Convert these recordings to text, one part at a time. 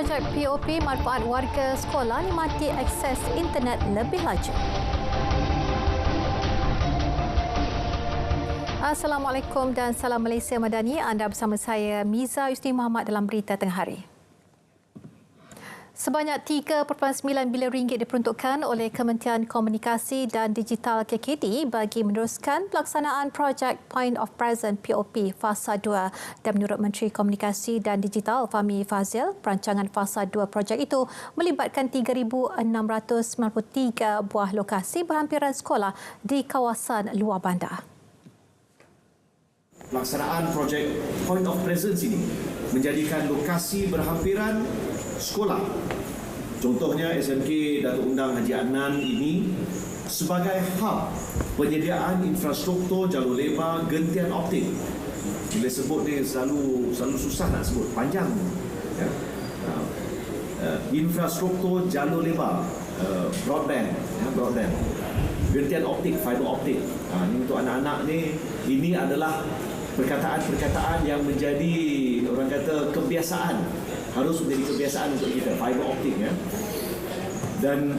projek POP manfaat warga sekolah nikmati akses internet lebih laju. Assalamualaikum dan salam Malaysia Madani. Anda bersama saya Miza Yusni Muhammad dalam berita tengah hari. Sebanyak 3.9 bilion ringgit diperuntukkan oleh Kementerian Komunikasi dan Digital KKD bagi meneruskan pelaksanaan projek Point of Presence POP Fasa 2. Dan menurut Menteri Komunikasi dan Digital Fahmi Fadzil, perancangan Fasa 2 projek itu melibatkan 3,693 buah lokasi berhampiran sekolah di kawasan luar bandar. Pelaksanaan projek Point of Presence ini menjadikan lokasi berhampiran sekolah. Contohnya SMK Datuk Undang Haji Adnan ini sebagai hub penyediaan infrastruktur jalur lebar gentian optik. Bila sebut ni selalu susah nak sebut, panjang. Ya. Infrastruktur jalur lebar, broadband, gentian optik, fiber optik. Ini untuk anak-anak ni, ini adalah perkataan-perkataan yang menjadi orang kata kebiasaan, harus menjadi kebiasaan untuk kita, fiber optik ya. Dan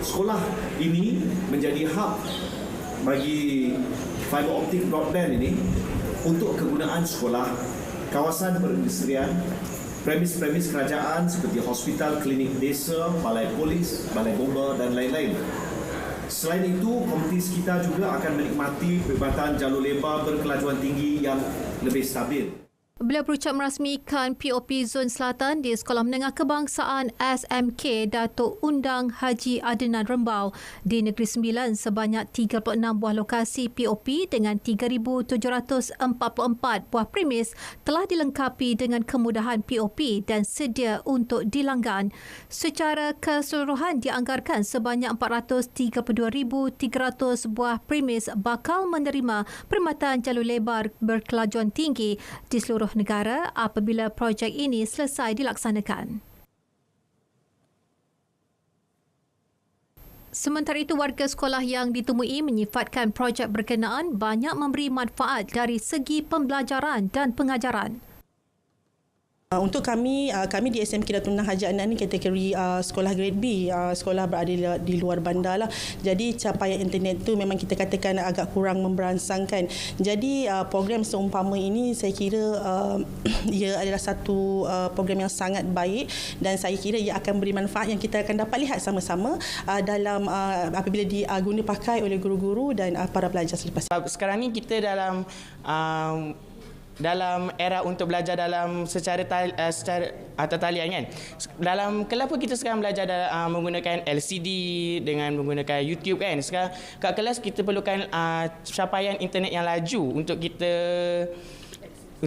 sekolah ini menjadi hub bagi fiber optik broadband ini untuk kegunaan sekolah, kawasan perindustrian, premis-premis kerajaan seperti hospital, klinik desa, balai polis, balai bomba dan lain-lain. Selain itu, komunitis kita juga akan menikmati perkhidmatan jalur lebar berkelajuan tinggi yang lebih stabil. Beliau berucap merasmikan POP Zon Selatan di Sekolah Menengah Kebangsaan SMK Datuk Undang Haji Adnan Rembau di Negeri Sembilan sebanyak 36 buah lokasi POP dengan 3,744 buah premis telah dilengkapi dengan kemudahan POP dan sedia untuk dilanggan. Secara keseluruhan dianggarkan sebanyak 432,300 buah premis bakal menerima perkhidmatan jalur lebar berkelajuan tinggi di seluruh negara apabila projek ini selesai dilaksanakan. Sementara itu, warga sekolah yang ditemui menyifatkan projek berkenaan banyak memberi manfaat dari segi pembelajaran dan pengajaran. Untuk kami di SMK Datuk Undang Haji Adnan ni kategori sekolah grade B, sekolah berada di luar bandar lah. Jadi capaian internet tu memang kita katakan agak kurang memberansangkan. Jadi program seumpama ini saya kira ia adalah satu program yang sangat baik dan saya kira ia akan beri manfaat yang kita akan dapat lihat sama-sama dalam apabila diguna pakai oleh guru-guru dan para pelajar selepas. Sekarang ni kita dalam era untuk belajar dalam secara talian kan. Dalam kelas pun kita sekarang belajar menggunakan LCD dengan menggunakan YouTube kan. Sekarang kat kelas kita perlukan capaian internet yang laju untuk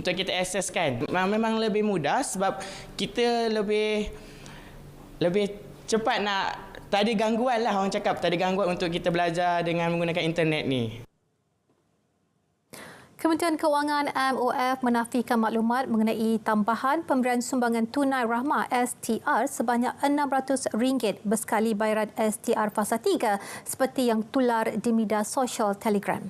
kita akseskan. Memang lebih mudah sebab kita lebih cepat nak, tak ada gangguan lah, orang cakap tak ada gangguan untuk kita belajar dengan menggunakan internet ni. Kementerian Kewangan MOF menafikan maklumat mengenai tambahan pemberian sumbangan tunai rahmah STR sebanyak RM600 bersekali bayaran STR Fasa 3 seperti yang tular di media sosial Telegram.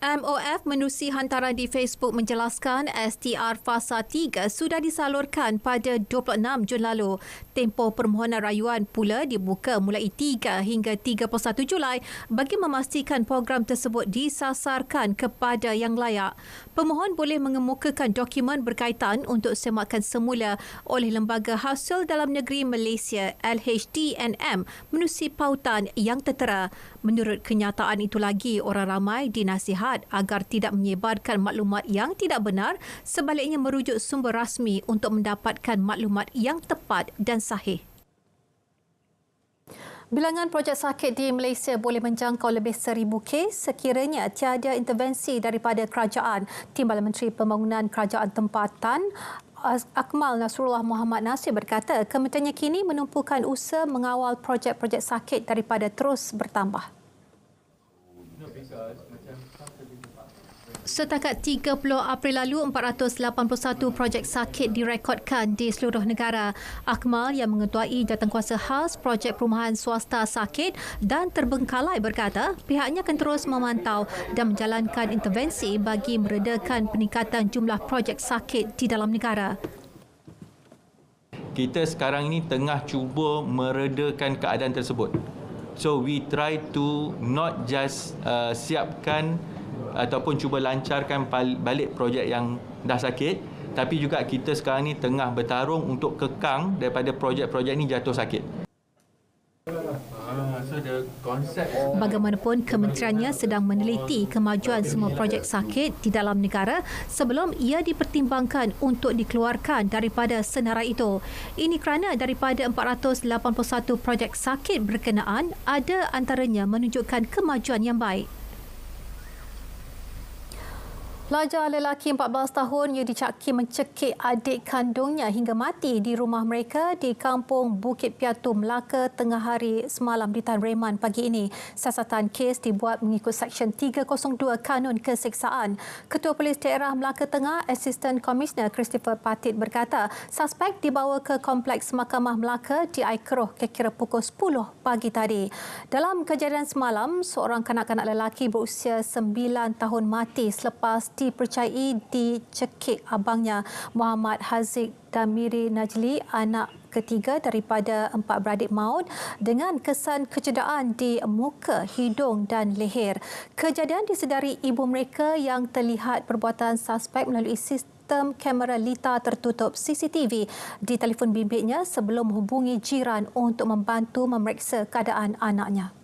MOF menerusi hantaran di Facebook menjelaskan STR Fasa 3 sudah disalurkan pada 26 Jun lalu. Tempoh permohonan rayuan pula dibuka mulai 3 hingga 31 Julai bagi memastikan program tersebut disasarkan kepada yang layak. Pemohon boleh mengemukakan dokumen berkaitan untuk semakan semula oleh Lembaga Hasil Dalam Negeri Malaysia LHDNM menerusi pautan yang tertera. Menurut kenyataan itu lagi, orang ramai dinasihat agar tidak menyebarkan maklumat yang tidak benar, sebaliknya merujuk sumber rasmi untuk mendapatkan maklumat yang tepat dan sahih. Bilangan projek sakit di Malaysia boleh menjangkau lebih 1,000 kes sekiranya tiada intervensi daripada kerajaan. Timbalan Menteri Pembangunan Kerajaan Tempatan Akmal Nasrullah Muhammad Nasir berkata kementeriannya kini menumpukan usaha mengawal projek-projek sakit daripada terus bertambah. Setakat 30 April lalu, 481 projek sakit direkodkan di seluruh negara. Akmal yang mengetuai jawatankuasa khas projek perumahan swasta sakit dan terbengkalai berkata pihaknya akan terus memantau dan menjalankan intervensi bagi meredakan peningkatan jumlah projek sakit di dalam negara. Kita sekarang ini tengah cuba meredakan keadaan tersebut. So we try to not just siapkan ataupun cuba lancarkan balik projek yang dah sakit, tapi juga kita sekarang ni tengah bertarung untuk kekang daripada projek-projek ni jatuh sakit. Bagaimanapun, kementeriannya sedang meneliti kemajuan semua projek sakit di dalam negara sebelum ia dipertimbangkan untuk dikeluarkan daripada senarai itu. Ini kerana daripada 481 projek sakit berkenaan, ada antaranya menunjukkan kemajuan yang baik. Pelajar lelaki 14 tahun yang dicaki mencekik adik kandungnya hingga mati di rumah mereka di Kampung Bukit Piatu, Melaka tengah hari semalam di Tan Reman pagi ini. Siasatan kes dibuat mengikut Seksyen 302 Kanun Keseksaan. Ketua Polis Daerah Melaka Tengah, Assistant Commissioner Christopher Patit berkata, suspek dibawa ke Kompleks Mahkamah Melaka di Aikeroh kira-kira pukul 10 pagi tadi. Dalam kejadian semalam, seorang kanak-kanak lelaki berusia 9 tahun mati selepas dipercayai dicekik abangnya Muhammad Haziq Damiri Najli, anak ketiga daripada 4 beradik maut dengan kesan kecederaan di muka, hidung dan leher. Kejadian disedari ibu mereka yang terlihat perbuatan suspek melalui sistem kamera lita tertutup CCTV di telefon bimbitnya sebelum menghubungi jiran untuk membantu memeriksa keadaan anaknya.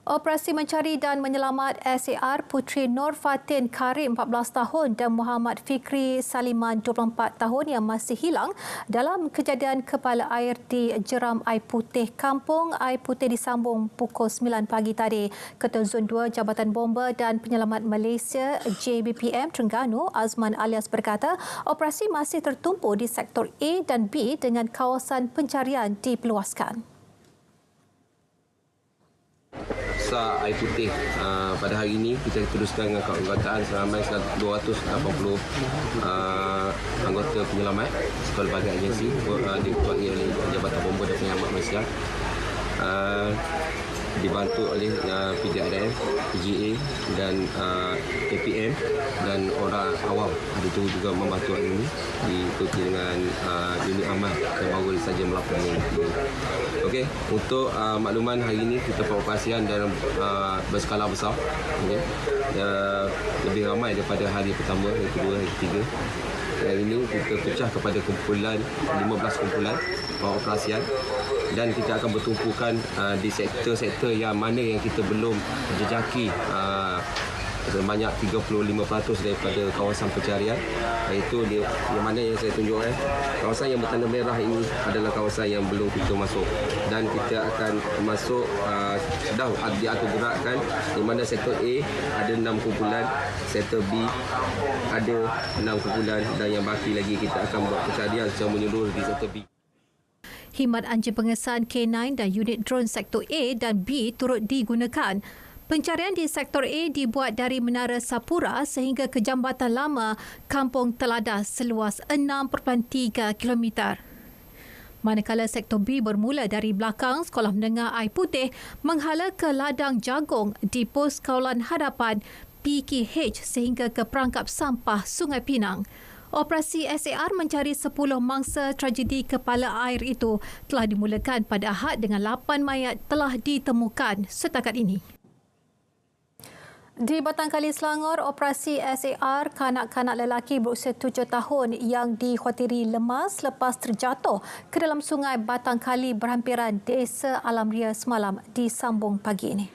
Operasi mencari dan menyelamat SAR Puteri Nur Fatin Karim 14 tahun dan Muhammad Fikri Saliman 24 tahun yang masih hilang dalam kejadian kepala air di Jeram Air Putih, Kampung Air Putih disambung pukul 9 pagi tadi. Ketua Zon 2 Jabatan Bomba dan Penyelamat Malaysia JBPM Terengganu Azman Alias berkata operasi masih tertumpu di sektor A dan B dengan kawasan pencarian diperluaskan. Air Putih pada hari ini kita teruskan dengan keanggotaan seramai 280 anggota penyelamat pelbagai agensi diketuai oleh Jabatan Bomba dan Penyelamat Malaysia, dibantu oleh PDRF, PGA dan APM dan orang awam. Ada tu juga membantu hari ini diikuti dengan unit aman yang baru saja melakukan ini. Okey, untuk makluman hari ini kita pengoperasian dalam berskala besar. Okay. Lebih ramai daripada hari pertama, hari kedua, hari ketiga. Hari ini kita pecah kepada kumpulan 15 kumpulan pengoperasian dan kita akan bertumpukan di sektor-sektor yang mana yang kita belum jejaki sebanyak 35% daripada kawasan pencarian, iaitu yang mana yang saya tunjuk kawasan yang bertanda merah ini adalah kawasan yang belum kita masuk dan kita akan masuk sudah diatur gerakkan di mana sektor A ada 6 kumpulan, sektor B ada 6 kumpulan dan yang baki lagi kita akan buat pencarian secara menyeluruh di sektor B. Khidmat anjing pengesan K9 dan unit drone sektor A dan B turut digunakan. Pencarian di sektor A dibuat dari Menara Sapura sehingga ke Jambatan Lama Kampung Teladas seluas 6.3 km. Manakala sektor B bermula dari belakang Sekolah Menengah Air Putih menghala ke Ladang Jagung di Pos Kawalan Hadapan PKH sehingga ke perangkap sampah Sungai Pinang. Operasi SAR mencari 10 mangsa tragedi kepala air itu telah dimulakan pada Ahad dengan 8 mayat telah ditemukan setakat ini. Di Batangkali Selangor, operasi SAR kanak-kanak lelaki berusia 7 tahun yang dikhawatiri lemas lepas terjatuh ke dalam sungai Batangkali berhampiran Desa Alam Ria semalam disambung pagi ini.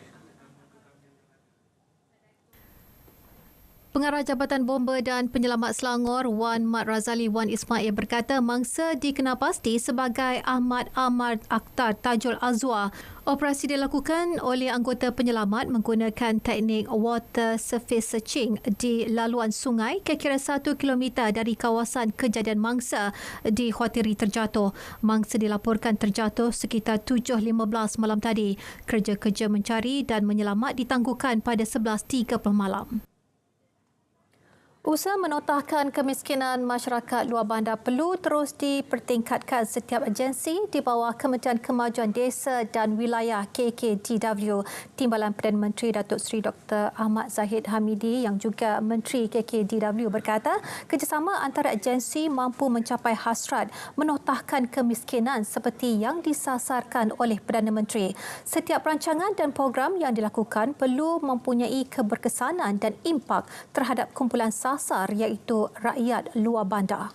Pengarah Jabatan Bomba dan Penyelamat Selangor Wan Mat Razali Wan Ismail berkata mangsa dikenal pasti sebagai Ahmad Ahmad Akhtar Tajul Azwa. Operasi dilakukan oleh anggota penyelamat menggunakan teknik water surface searching di laluan sungai kira-kira 1 km dari kawasan kejadian mangsa dikhawatiri terjatuh. Mangsa dilaporkan terjatuh sekitar 7.15 malam tadi. Kerja-kerja mencari dan menyelamat ditangguhkan pada 11.30 malam. Usaha menotahkan kemiskinan masyarakat luar bandar perlu terus dipertingkatkan. Setiap agensi di bawah Kementerian Kemajuan Desa dan Wilayah KKDW. Timbalan Perdana Menteri Datuk Seri Dr. Ahmad Zahid Hamidi yang juga Menteri KKDW berkata kerjasama antara agensi mampu mencapai hasrat menotahkan kemiskinan seperti yang disasarkan oleh Perdana Menteri. Setiap rancangan dan program yang dilakukan perlu mempunyai keberkesanan dan impak terhadap kumpulan sasar iaitu rakyat luar bandar.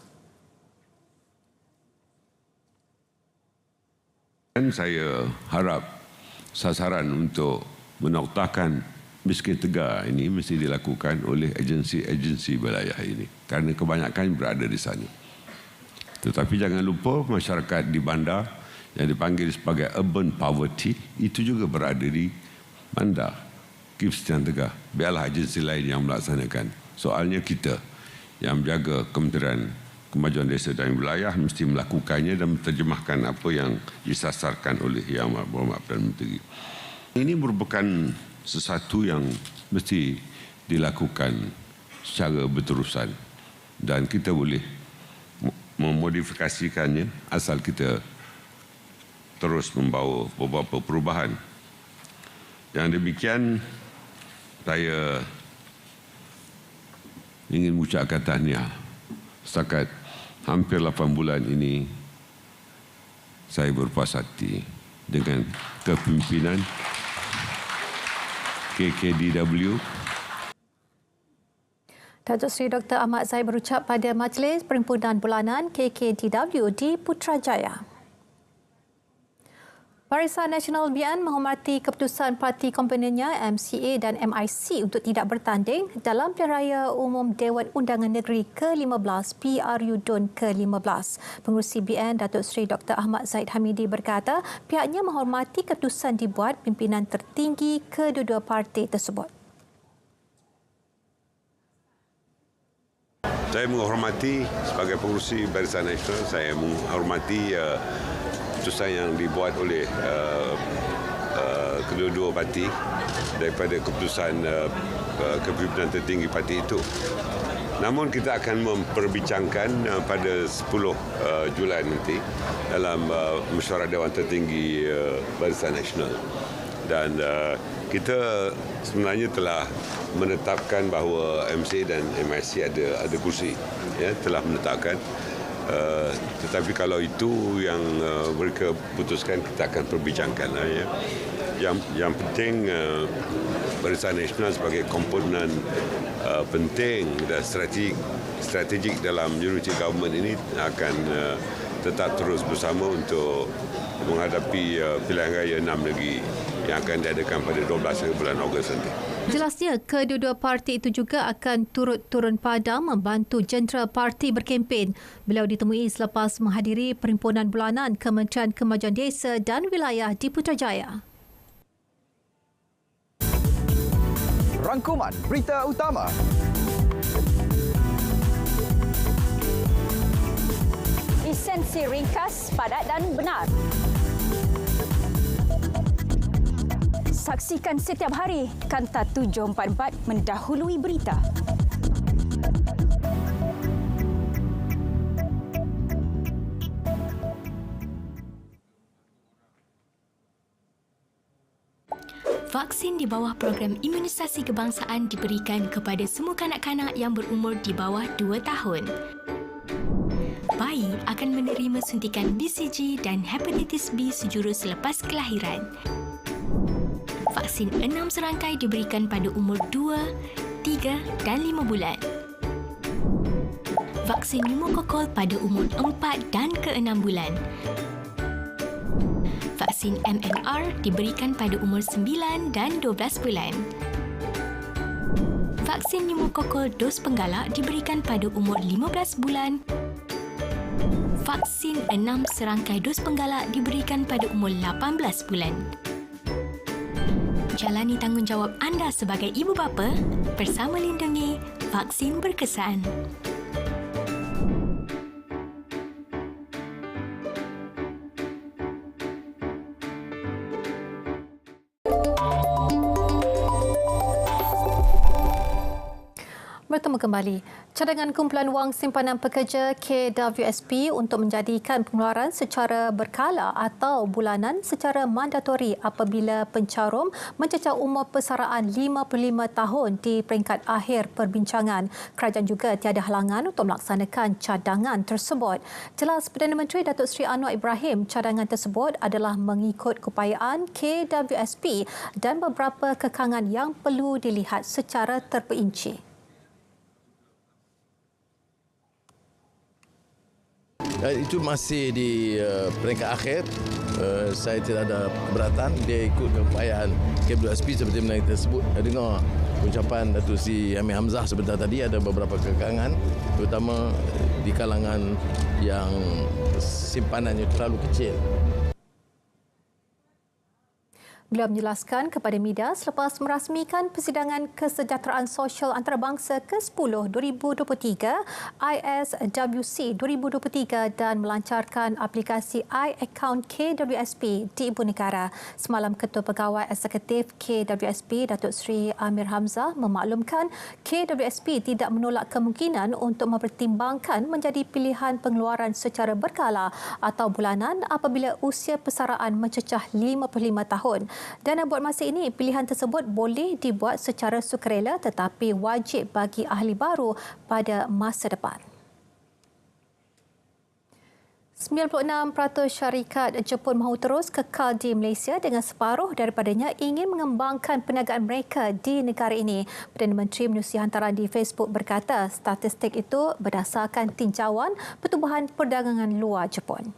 Dan saya harap sasaran untuk menoktahkan miskin tegar ini mesti dilakukan oleh agensi-agensi wilayah ini kerana kebanyakan berada di sana. Tetapi jangan lupa masyarakat di bandar yang dipanggil sebagai urban poverty itu juga berada di bandar. Kemiskinan tegar. Biarlah agensi lain yang melaksanakan. Soalnya kita yang menjaga Kementerian Kemajuan Desa dan Wilayah mesti melakukannya dan menterjemahkan apa yang disasarkan oleh Yang Berhormat Perdana Menteri. Ini merupakan sesuatu yang mesti dilakukan secara berterusan dan kita boleh memodifikasikannya asal kita terus membawa beberapa perubahan. Yang demikian, saya ingin mengucapkan tahniah. Setakat hampir 8 bulan ini, saya berpuas hati dengan kepimpinan KKDW. Datuk Seri Dr. Ahmad Zahid berucap pada Majlis Perhimpunan Bulanan KKDW di Putrajaya. Barisan Nasional BN menghormati keputusan parti komponennya MCA dan MIC untuk tidak bertanding dalam Pilihan Raya Umum Dewan Undangan Negeri ke-15 PRU DUN ke-15. Pengerusi BN Datuk Seri Dr. Ahmad Zahid Hamidi berkata pihaknya menghormati keputusan dibuat pimpinan tertinggi kedua-dua parti tersebut. Saya menghormati sebagai pengerusi Barisan Nasional, saya menghormati keputusan yang dibuat oleh kedua-dua parti daripada keputusan kepimpinan tertinggi parti itu. Namun kita akan memperbincangkan pada 10 Julai nanti dalam mesyuarat Dewan Tertinggi Barisan Nasional. Dan kita sebenarnya telah menetapkan bahawa MC dan MIC ada kursi, ya, telah menetapkan. Tetapi kalau itu yang mereka putuskan, kita akan perbincangkan. Ya. Yang penting Barisan Nasional sebagai komponen penting dan strategik dalam unity government ini akan tetap terus bersama untuk menghadapi pilihan raya 6 negeri yang akan diadakan pada 12 bulan Ogos nanti. Jelasnya, kedua-dua parti itu juga akan turut turun padam membantu jentera parti berkempen. Beliau ditemui selepas menghadiri Perhimpunan Bulanan Kementerian Kemajuan Desa dan Wilayah di Putrajaya. Rangkuman berita utama. Esensi ringkas, padat dan benar. Saksikan setiap hari Kanta 744 mendahului berita. Vaksin di bawah program imunisasi kebangsaan diberikan kepada semua kanak-kanak yang berumur di bawah 2 tahun. Bayi akan menerima suntikan BCG dan hepatitis B sejurus selepas kelahiran. Vaksin 6 serangkai diberikan pada umur 2, 3 dan 5 bulan. Vaksin pneumokokal pada umur 4 dan ke-6 bulan. Vaksin MMR diberikan pada umur 9 dan 12 bulan. Vaksin pneumokokal dos penggalak diberikan pada umur 15 bulan. Vaksin 6 serangkai dos penggalak diberikan pada umur 18 bulan. Jalani tanggungjawab anda sebagai ibu bapa bersama lindungi vaksin berkesan. Bertemu kembali. Cadangan kumpulan wang simpanan pekerja KWSP untuk menjadikan pengeluaran secara berkala atau bulanan secara mandatori apabila pencarum mencecah umur persaraan 55 tahun di peringkat akhir perbincangan. Kerajaan juga tiada halangan untuk melaksanakan cadangan tersebut. Jelas Perdana Menteri Datuk Seri Anwar Ibrahim, cadangan tersebut adalah mengikut keupayaan KWSP dan beberapa kekangan yang perlu dilihat secara terperinci. Itu masih di peringkat akhir. Saya tidak ada keberatan. Dia ikut keupayaan KWSP seperti mana kita sebut. Dengar ucapan Datuk Seri Amir Hamzah sebentar tadi, ada beberapa kekangan, terutama di kalangan yang simpanannya terlalu kecil. Beliau menjelaskan kepada media selepas merasmikan Persidangan Kesejahteraan Sosial Antarabangsa ke-10 2023 ISWC 2023 dan melancarkan aplikasi iAccount KWSP di Ibu Negara. Semalam Ketua Pegawai Eksekutif KWSP Datuk Seri Amir Hamzah memaklumkan KWSP tidak menolak kemungkinan untuk mempertimbangkan menjadi pilihan pengeluaran secara berkala atau bulanan apabila usia persaraan mencecah 55 tahun. Dan buat masa ini, pilihan tersebut boleh dibuat secara sukarela tetapi wajib bagi ahli baru pada masa depan. 96% syarikat Jepun mahu terus kekal di Malaysia dengan separuh daripadanya ingin mengembangkan perniagaan mereka di negara ini. Perdana Menteri menerusi hantaran di Facebook berkata statistik itu berdasarkan tinjauan pertumbuhan perdagangan luar Jepun.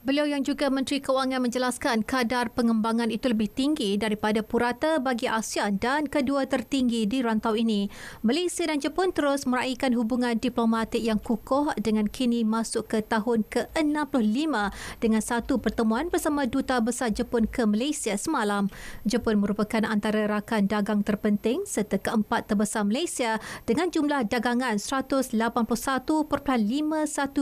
Beliau yang juga Menteri Kewangan menjelaskan kadar pengembangan itu lebih tinggi daripada purata bagi ASEAN dan kedua tertinggi di rantau ini. Malaysia dan Jepun terus meraihkan hubungan diplomatik yang kukuh dengan kini masuk ke tahun ke-65 dengan satu pertemuan bersama Duta Besar Jepun ke Malaysia semalam. Jepun merupakan antara rakan dagang terpenting serta keempat terbesar Malaysia dengan jumlah dagangan RM181.51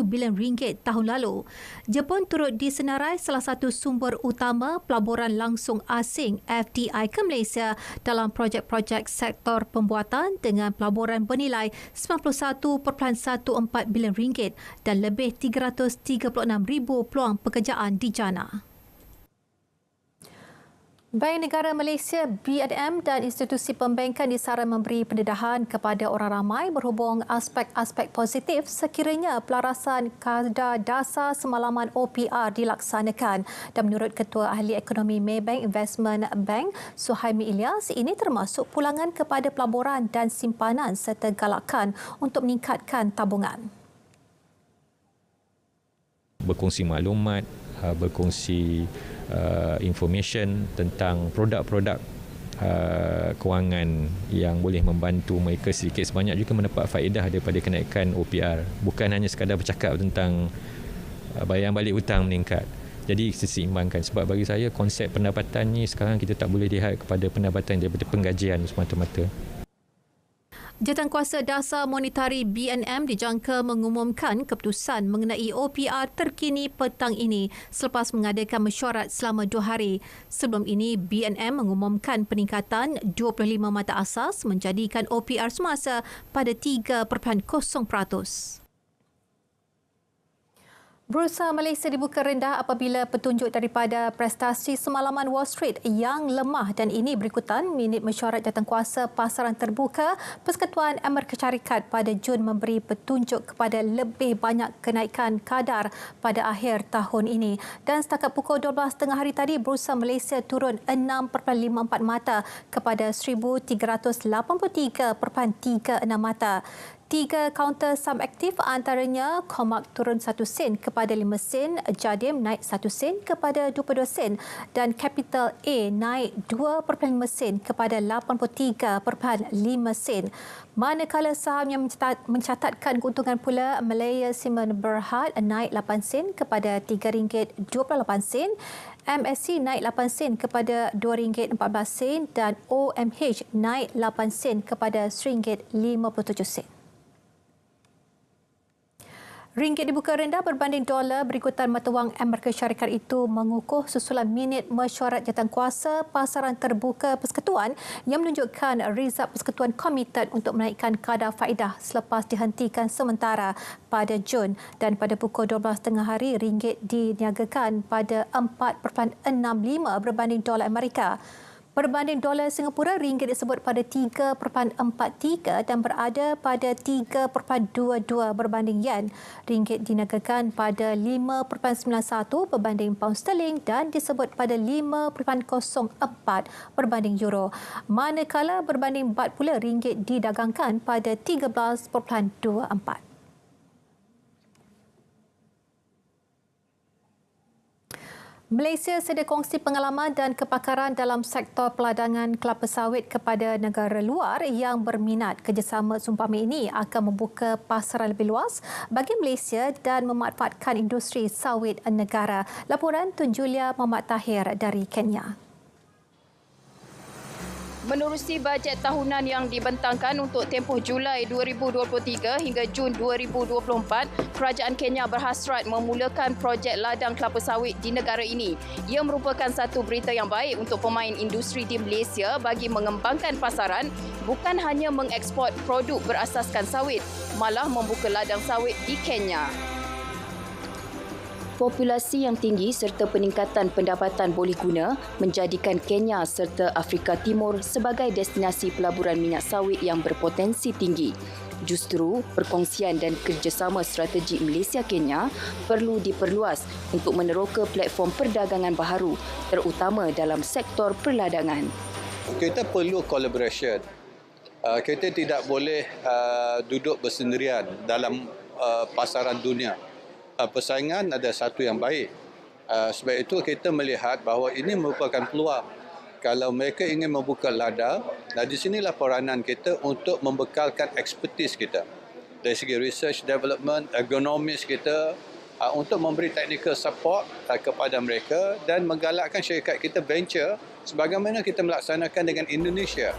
bilion tahun lalu. Jepun turut disenarai salah satu sumber utama pelaburan langsung asing FDI ke Malaysia dalam projek-projek sektor pembuatan dengan pelaburan bernilai RM91.14 bilion dan lebih 336,000 peluang pekerjaan dijana. Bank Negara Malaysia BNM dan institusi pembankan disaran memberi pendedahan kepada orang ramai berhubung aspek-aspek positif sekiranya pelarasan kadar dasar semalaman OPR dilaksanakan. Dan menurut Ketua Ahli Ekonomi Maybank Investment Bank Suhaimi Ilyas, ini termasuk pulangan kepada pelaburan dan simpanan serta galakan untuk meningkatkan tabungan. Berkongsi maklumat, berkongsi information tentang produk-produk kewangan yang boleh membantu mereka sedikit sebanyak juga mendapat faedah daripada kenaikan OPR. Bukan hanya sekadar bercakap tentang bayaran balik hutang meningkat. Jadi seimbangkan. Sebab bagi saya konsep pendapatan ni sekarang kita tak boleh lihat kepada pendapatan daripada penggajian semata-mata. Jawatankuasa Dasar Monetari BNM dijangka mengumumkan keputusan mengenai OPR terkini petang ini selepas mengadakan mesyuarat selama 2 hari. Sebelum ini, BNM mengumumkan peningkatan 25 mata asas menjadikan OPR semasa pada 3.0%. Bursa Malaysia dibuka rendah apabila petunjuk daripada prestasi semalaman Wall Street yang lemah dan ini berikutan minit mesyuarat jawatankuasa pasaran terbuka Persekutuan Amerika Syarikat pada Jun memberi petunjuk kepada lebih banyak kenaikan kadar pada akhir tahun ini. Dan setakat pukul 12.30 hari tadi, Bursa Malaysia turun 6.54 mata kepada 1,383.36 mata. Tiga kaunter saham aktif antaranya Comac turun 1 sen kepada 5 sen, Jadim naik 1 sen kepada 22 sen dan Capital A naik 2.5 sen kepada 83.5 sen. Manakala saham yang mencatatkan keuntungan pula Malaya Cement Berhad naik 8 sen kepada RM3.28, MSC naik 8 sen kepada RM2.14 dan OMH naik 8 sen kepada RM1.57. Ringgit dibuka rendah berbanding dolar berikutan mata wang Amerika Syarikat itu mengukuh susulan minit mesyuarat jawatankuasa pasaran terbuka persekutuan yang menunjukkan Rizab Persekutuan komited untuk menaikkan kadar faedah selepas dihentikan sementara pada Jun, dan pada pukul 12.30 hari ringgit diniagakan pada 4.65 berbanding dolar Amerika. Berbanding dolar Singapura, ringgit disebut pada 3.43 dan berada pada 3.22 berbanding yen. Ringgit diniagakan pada 5.91 berbanding pound sterling dan disebut pada 5.04 berbanding euro. Manakala berbanding baht pula, ringgit didagangkan pada 13.24. Malaysia sedia kongsi pengalaman dan kepakaran dalam sektor peladangan kelapa sawit kepada negara luar yang berminat. Kerjasama seumpama ini akan membuka pasaran lebih luas bagi Malaysia dan memanfaatkan industri sawit negara. Laporan Tun Julia Muhammad Tahir dari Kenya. Menerusi bajet tahunan yang dibentangkan untuk tempoh Julai 2023 hingga Jun 2024, Kerajaan Kenya berhasrat memulakan projek ladang kelapa sawit di negara ini. Ia merupakan satu berita yang baik untuk pemain industri di Malaysia bagi mengembangkan pasaran, bukan hanya mengeksport produk berasaskan sawit, malah membuka ladang sawit di Kenya. Populasi yang tinggi serta peningkatan pendapatan boleh guna menjadikan Kenya serta Afrika Timur sebagai destinasi pelaburan minyak sawit yang berpotensi tinggi. Justru, perkongsian dan kerjasama strategik Malaysia-Kenya perlu diperluas untuk meneroka platform perdagangan baharu, terutama dalam sektor perladangan. Kita perlu collaboration. Kita tidak boleh duduk bersendirian dalam pasaran dunia. Persaingan ada satu yang baik. Sebab itu kita melihat bahawa ini merupakan peluang. Kalau mereka ingin membuka ladang, di sinilah peranan kita untuk membekalkan ekspertis kita. Dari segi research development, ergonomis kita, untuk memberi technical support kepada mereka dan menggalakkan syarikat kita venture sebagaimana kita melaksanakan dengan Indonesia.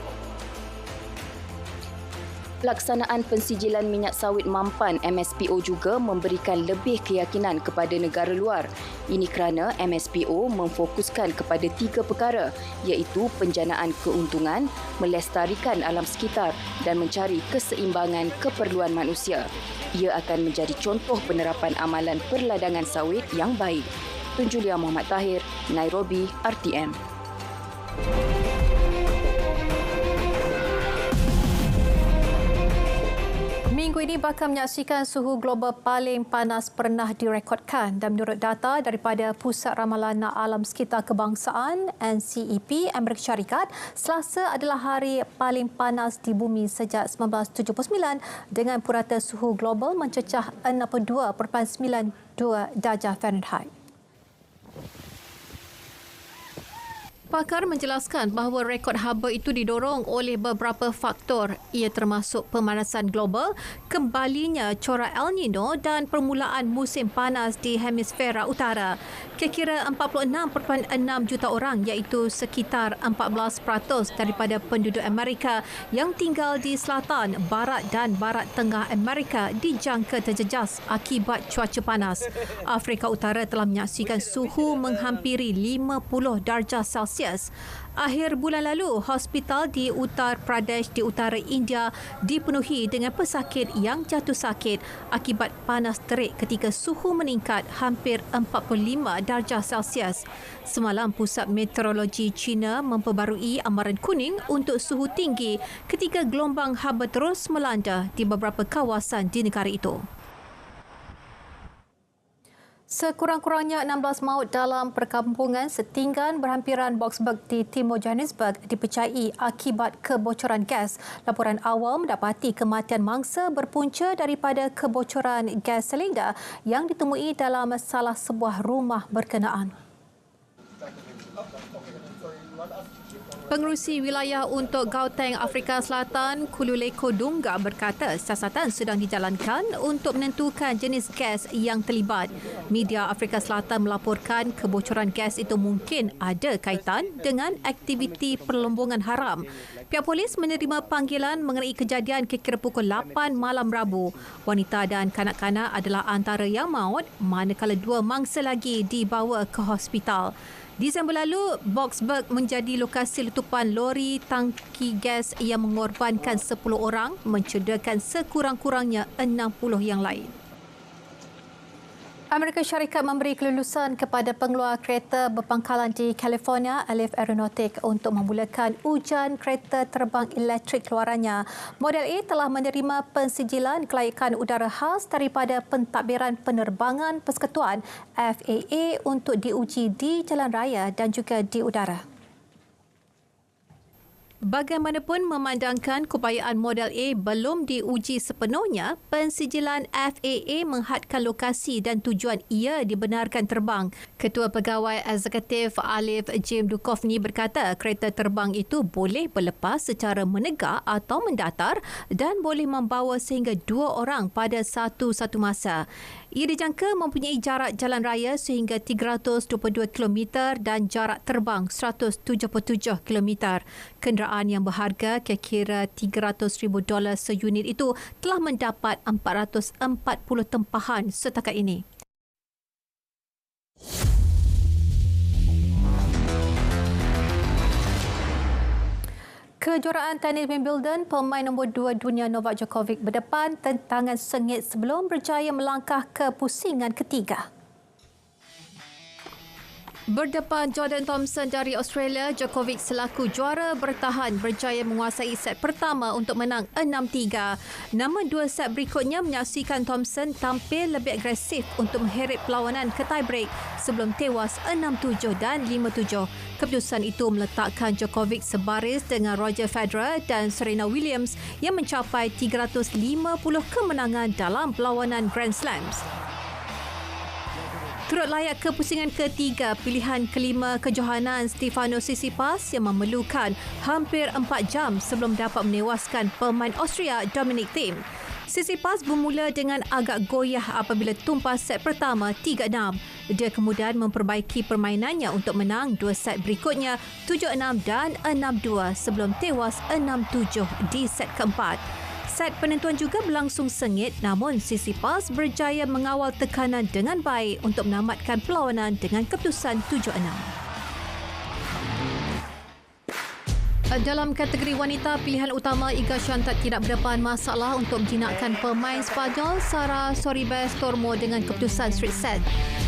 Pelaksanaan pensijilan minyak sawit mampan MSPO juga memberikan lebih keyakinan kepada negara luar. Ini kerana MSPO memfokuskan kepada 3 perkara, iaitu penjanaan keuntungan, melestarikan alam sekitar dan mencari keseimbangan keperluan manusia. Ia akan menjadi contoh penerapan amalan perladangan sawit yang baik. Tun Julia Muhammad Tahir, Nairobi, RTM. Minggu ini bakal menyaksikan suhu global paling panas pernah direkodkan, dan menurut data daripada Pusat Ramalan Alam Sekitar Kebangsaan NCEP Amerika Syarikat, Selasa adalah hari paling panas di bumi sejak 1979 dengan purata suhu global mencecah 62.92 darjah Fahrenheit. Pakar menjelaskan bahawa rekod haba itu didorong oleh beberapa faktor. Ia termasuk pemanasan global, kembalinya corak El Nino dan permulaan musim panas di hemisfera utara. Kira-kira 46.6 juta orang, iaitu sekitar 14% daripada penduduk Amerika yang tinggal di selatan, barat dan barat tengah Amerika dijangka terjejas akibat cuaca panas. Afrika Utara telah menyaksikan suhu menghampiri 50 darjah Celsius. Akhir bulan lalu, hospital di Uttar Pradesh di utara India dipenuhi dengan pesakit yang jatuh sakit akibat panas terik ketika suhu meningkat hampir 45 darjah Celsius. Semalam, Pusat Meteorologi China memperbarui amaran kuning untuk suhu tinggi ketika gelombang haba terus melanda di beberapa kawasan di negara itu. Sekurang-kurangnya 16 maut dalam perkampungan setinggan berhampiran Boksburg di Timur Johannesburg dipecahai akibat kebocoran gas. Laporan awal mendapati kematian mangsa berpunca daripada kebocoran gas silinder yang ditemui dalam salah sebuah rumah berkenaan. Pengerusi wilayah untuk Gauteng, Afrika Selatan, Khululeko Dungga berkata siasatan sedang dijalankan untuk menentukan jenis gas yang terlibat. Media Afrika Selatan melaporkan kebocoran gas itu mungkin ada kaitan dengan aktiviti perlombongan haram. Pihak polis menerima panggilan mengenai kejadian kira-kira pukul 8 malam Rabu. Wanita dan kanak-kanak adalah antara yang maut, manakala 2 mangsa lagi dibawa ke hospital. Disember lalu, Boksburg menjadi lokasi letupan lori tangki gas yang mengorbankan 10 orang, mencederakan sekurang-kurangnya 60 yang lain. Amerika Syarikat memberi kelulusan kepada pengeluar kereta berpangkalan di California, Alif Aeronautic, untuk memulakan ujian kereta terbang elektrik keluarannya. Model A telah menerima pensijilan kelayakan udara khas daripada Pentadbiran Penerbangan Persekutuan FAA untuk diuji di jalan raya dan juga di udara. Bagaimanapun memandangkan keupayaan model A belum diuji sepenuhnya, pensijilan FAA menghadkan lokasi dan tujuan ia dibenarkan terbang. Ketua Pegawai Eksekutif Alif Jim Duchovny berkata kereta terbang itu boleh berlepas secara menegak atau mendatar dan boleh membawa sehingga 2 orang pada satu masa. Ia dijangka mempunyai jarak jalan raya sehingga 322 km dan jarak terbang 177 km. Kenderaan yang berharga kira-kira $300,000 seunit itu telah mendapat 440 tempahan setakat ini. Kejuaraan tenis Wimbledon, pemain nombor 2 dunia Novak Djokovic berdepan tentangan sengit sebelum berjaya melangkah ke pusingan ketiga. Berdepan Jordan Thompson dari Australia, Djokovic selaku juara bertahan berjaya menguasai set pertama untuk menang 6-3. Namun 2 set berikutnya menyaksikan Thompson tampil lebih agresif untuk mengheret perlawanan ke tiebreak sebelum tewas 6-7 dan 5-7. Keputusan itu meletakkan Djokovic sebaris dengan Roger Federer dan Serena Williams yang mencapai 350 kemenangan dalam perlawanan Grand Slams. Turut layak ke pusingan ketiga, pilihan kelima kejohanan Stefanos Tsitsipas yang memerlukan hampir 4 jam sebelum dapat menewaskan pemain Austria Dominic Thiem. Tsitsipas bermula dengan agak goyah apabila tumpah set pertama 3-6. Dia kemudian memperbaiki permainannya untuk menang 2 set berikutnya 7-6 dan 6-2 sebelum tewas 6-7 di set keempat. Set penentuan juga berlangsung sengit, namun Tsitsipas berjaya mengawal tekanan dengan baik untuk menamatkan perlawanan dengan keputusan 7-6. Dalam kategori wanita, pilihan utama Iga Swiatek tidak berdepan masalah untuk menjinakkan pemain Spanyol Sara Sorribes Tormo dengan keputusan straight set.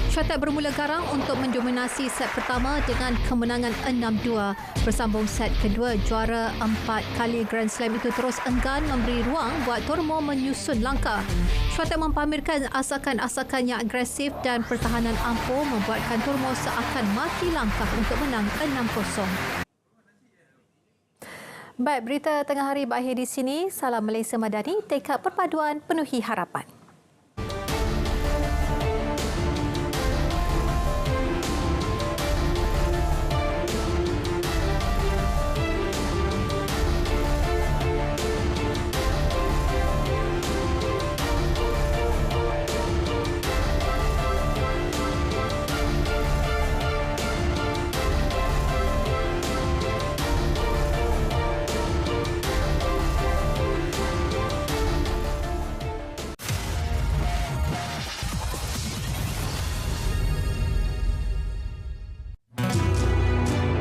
Swiatek bermula garang untuk mendominasi set pertama dengan kemenangan 6-2. Bersambung set kedua, juara 4 kali Grand Slam itu terus enggan memberi ruang buat Tormo menyusun langkah. Swiatek mempamerkan asakan-asakan yang agresif dan pertahanan ampuh membuatkan Tormo seakan mati langkah untuk menang 6-0. Baik, berita tengah hari berakhir di sini. Salam Malaysia Madani, tekad perpaduan penuhi harapan.